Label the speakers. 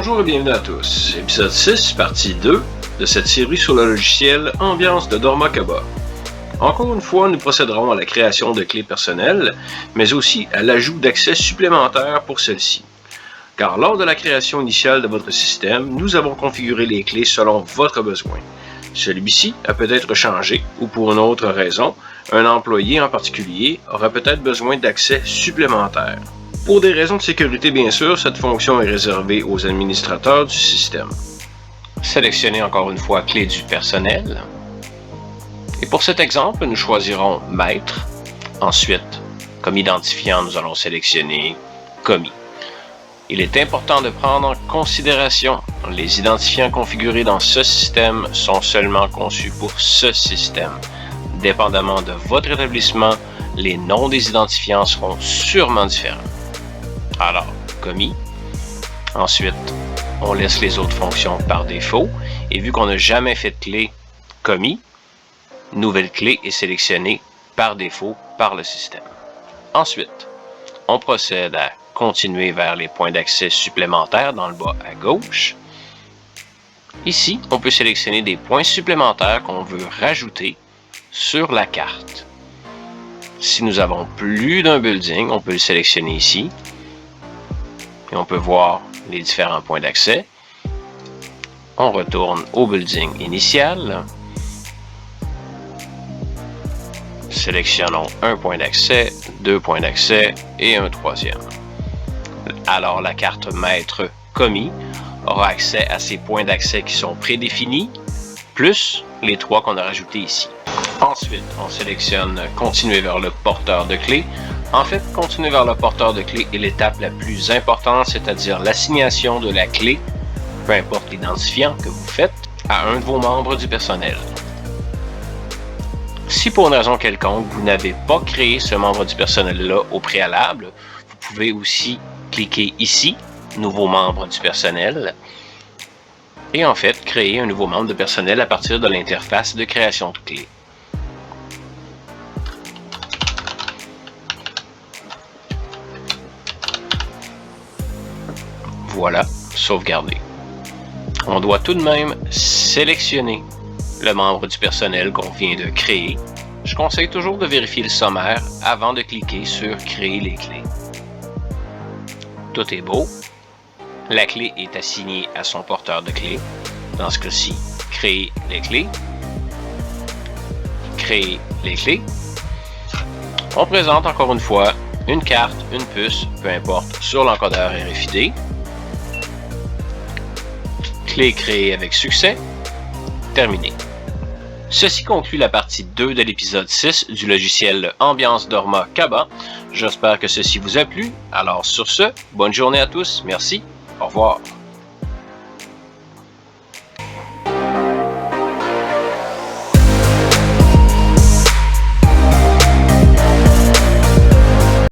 Speaker 1: Bonjour et bienvenue à tous. Épisode 6, partie 2 de cette série sur le logiciel Ambiance de Dorma Kaba. Encore une fois, nous procéderons à la création de clés personnelles, mais aussi à l'ajout d'accès supplémentaires pour celles-ci. Car lors de la création initiale de votre système, nous avons configuré les clés selon votre besoin. Celui-ci a peut-être changé, ou pour une autre raison, un employé en particulier aura peut-être besoin d'accès supplémentaires. Pour des raisons de sécurité bien sûr, cette fonction est réservée aux administrateurs du système. Sélectionnez encore une fois Clé du personnel. Et pour cet exemple, nous choisirons Maître. Ensuite, comme identifiant, nous allons sélectionner Commis. Il est important de prendre en considération les identifiants configurés dans ce système sont seulement conçus pour ce système. Dépendamment de votre établissement, les noms des identifiants seront sûrement différents. Alors, commis. Ensuite, on laisse les autres fonctions par défaut. Et vu qu'on n'a jamais fait de clé commis, nouvelle clé est sélectionnée par défaut par le système. Ensuite, on procède à continuer vers les points d'accès supplémentaires dans le bas à gauche. Ici, on peut sélectionner des points supplémentaires qu'on veut rajouter sur la carte. Si nous avons plus d'un building, on peut le sélectionner ici. Et on peut voir les différents points d'accès. On retourne au building initial. Sélectionnons un point d'accès, deux points d'accès et un troisième. Alors la carte maître commis aura accès à ces points d'accès qui sont prédéfinis, plus les trois qu'on a rajoutés ici. Ensuite, on sélectionne continuer vers le porteur de clé. En fait, continuer vers le porteur de clé est l'étape la plus importante, c'est-à-dire l'assignation de la clé, peu importe l'identifiant que vous faites, à un de vos membres du personnel. Si pour une raison quelconque, vous n'avez pas créé ce membre du personnel-là au préalable, vous pouvez aussi cliquer ici, nouveau membre du personnel, et en fait, créer un nouveau membre de personnel à partir de l'interface de création de clé. Voilà, sauvegardé. On doit tout de même sélectionner le membre du personnel qu'on vient de créer. Je conseille toujours de vérifier le sommaire avant de cliquer sur Créer les clés. Tout est beau. La clé est assignée à son porteur de clé. Dans ce cas-ci, Créer les clés. Créer les clés. On présente encore une fois une carte, une puce, peu importe, sur l'encodeur RFID. Clé créée avec succès. Terminé. Ceci conclut la partie 2 de l'épisode 6 du logiciel Ambiance Dorma Kaba. J'espère que ceci vous a plu. Alors sur ce, bonne journée à tous. Merci. Au revoir.